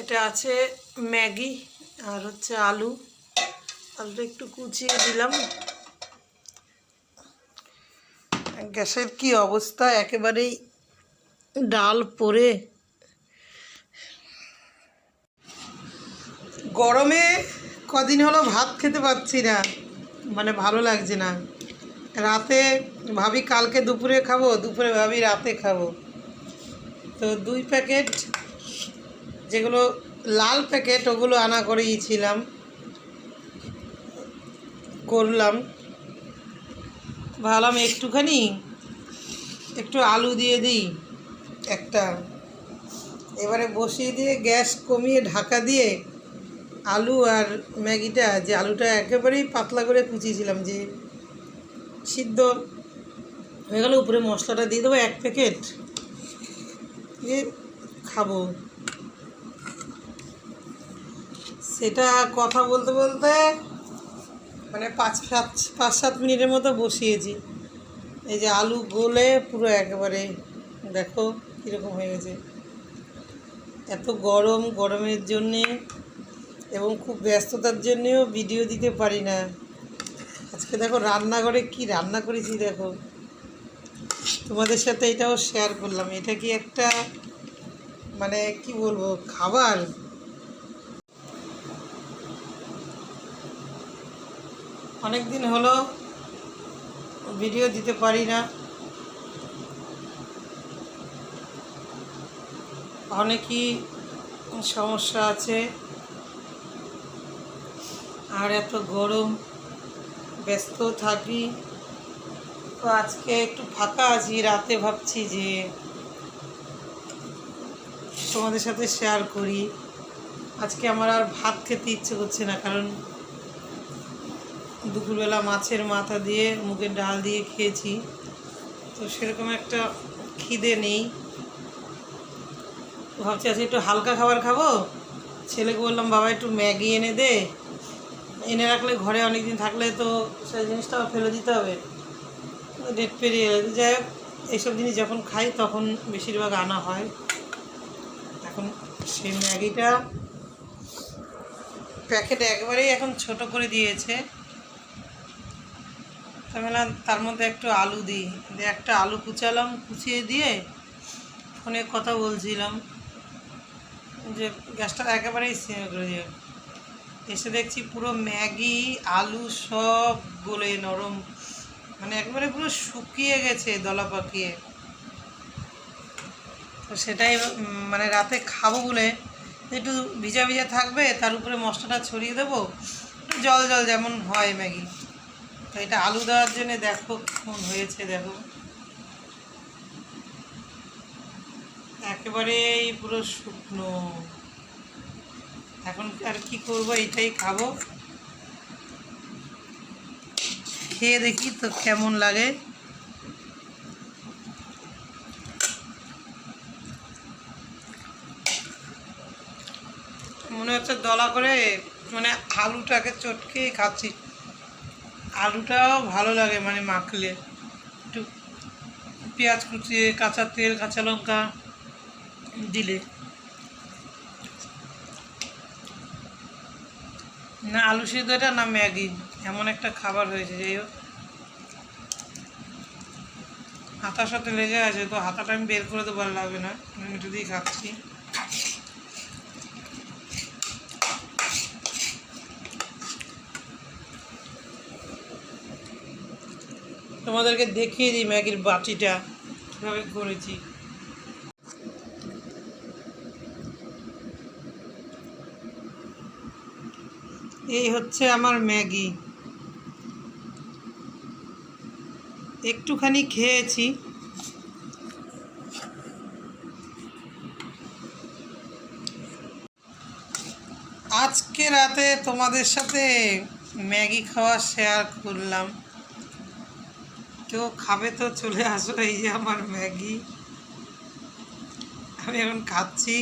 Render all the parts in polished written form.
এটা আছে ম্যাগি আর হচ্ছে আলু। আলুটা একটু কুচিয়ে দিলাম। গ্যাসের কি অবস্থা, একেবারেই ডাল পড়ে। গরমে কদিন হলো ভাত খেতে পাচ্ছি না, মানে ভালো লাগছে না। রাতে ভাবি কালকে দুপুরে খাবো, দুপুরে ভাবি রাতে খাবো। তো 2 প্যাকেট যেগুলো লাল প্যাকেট ওগুলো আনা করেছিলাম, করলাম। ভাবলাম একটু আলু দিয়ে দিই একটা, এবারে বসিয়ে দিয়ে গ্যাস কমিয়ে ঢাকা দিয়ে আলু আর ম্যাগিটা, যে আলুটা একেবারেই পাতলা করে কুচিয়েছিলাম, যে সিদ্ধ হয়ে গেল, উপরে মশলাটা দিয়ে দেবো 1 প্যাকেট, দিয়ে খাবো। সেটা কথা বলতে বলতে মানে 5-7 মিনিটের মতো বসিয়েছি। এই যে আলু গলে পুরো একেবারে দেখো কীরকম হয়ে গেছে। এত গরমের জন্যে এবং খুব ব্যস্ততার জন্যেও ভিডিও দিতে পারি না। আজকে দেখো রান্নাঘরে কি রান্না করেছি দেখো, তোমাদের সাথে এটাও শেয়ার করলাম। এটা কি একটা মানে কি বলবো খাবার। অনেক দিন হলো ভিডিও দিতে পারি না, অনেকই সমস্যা আছে, আর এত গরম, ব্যস্ত থাকি। তো আজকে একটু ফাঁকা আছি, রাতে ভাবছি যে তোমাদের সাথে শেয়ার করি। আজকে আমার আর ভাত খেতে ইচ্ছে করছে না, কারণ দুপুরবেলা মাছের মাথা দিয়ে মুগের ডাল দিয়ে খেয়েছি, তো সেরকম একটা খিদে নেই। ভাবছি আজকে একটু হালকা খাবার খাবো। ছেলেকে বললাম বাবা একটু ম্যাগি এনে দে, এনে রাখলে ঘরে অনেক দিন থাকলে তো সেই জিনিসটাও ফেলে দিতে হবে, ডেট পেরিয়ে গেলে। যাই হোক, এইসব জিনিস যখন খাই তখন বেশিরভাগ আনা হয়। এখন সেই ম্যাগিটা প্যাকেট একবারেই এখন ছোট করে দিয়েছে, তার মধ্যে একটু আলু দিই, দিয়ে একটা আলু কুচিয়ে দিয়ে ফোনে কথা বলছিলাম যে গ্যাসটা একেবারেই সিম করে দিয়ে, এসে দেখছি পুরো ম্যাগি আলু সব গলে নরম, মানে একবারে পুরো শুকিয়ে গেছে দলা পাকিয়ে। তো সেটাই মানে রাতে খাবো বলে একটু ভিজা ভিজা থাকবে, তার উপরে মশলাটা ছড়িয়ে দেবো, একটু জল জল যেমন হয় ম্যাগি। তো এটা আলু দেওয়ার জন্য দেখো কেমন হয়েছে, দেখো একেবারেই পুরো শুকনো। এখন আর কি করবো, এটাই খাবো, খেয়ে দেখি তো কেমন লাগে। মনে হচ্ছে দলা করে মানে আলুটাকে চটকেই খাচ্ছি। আলুটাও ভালো লাগে মানে মাখলে, একটু পেঁয়াজ কুচিয়ে কাঁচা তেল কাঁচা লঙ্কা দিলে। না আলু সিদ্ধ এটা না ম্যাগি, এমন একটা খাবার হয়েছে। যাই হোক, হাতার সাথে লেগে আছে, তো হাতাটা আমি বের করে দেবো, ভালো লাগবে না, আমি এটা দিয়ে খাচ্ছি। তোমাদেরকে দেখিয়ে দিই ম্যাগির বাটিটা কীভাবে করেছি। এই হচ্ছে আমার ম্যাগি, একটুখানি খেয়েছি। আজকে রাতে তোমাদের সাথে ম্যাগি খাওয়া শেয়ার করলাম, কেউ খাবে তো চলে আসো। এই যে আমার ম্যাগি, আমি এখন খাচ্ছি।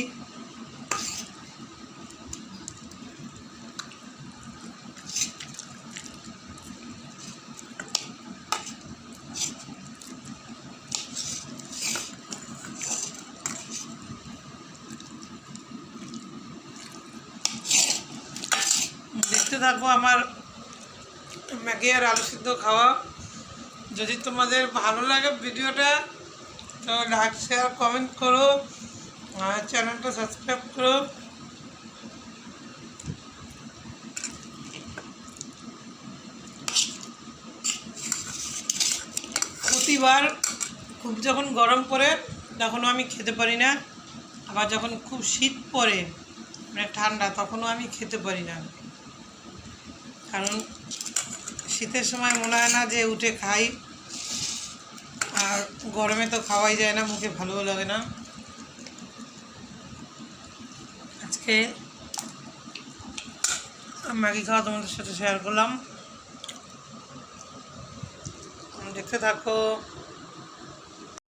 থাকো আমার ম্যাগি আর আলু সিদ্ধ খাওয়া। যদি তোমাদের ভালো লাগে ভিডিওটা তো লাইক শেয়ার কমেন্ট করো, আর চ্যানেলটা সাবস্ক্রাইব করো। প্রতিবার খুব যখন গরম পড়ে তখনও আমি খেতে পারি না, আবার যখন খুব শীত পড়ে মানে ঠান্ডা তখনও আমি খেতে পারি না। কারণ শীতের সময় মনে হয় না যে উঠে খাই, আর গরমে তো খাওয়াই যায় না, মুখে ভালোও লাগে না। আজকে ম্যাগি খাওয়া তোমাদের সাথে শেয়ার করলাম, দেখতে থাকো।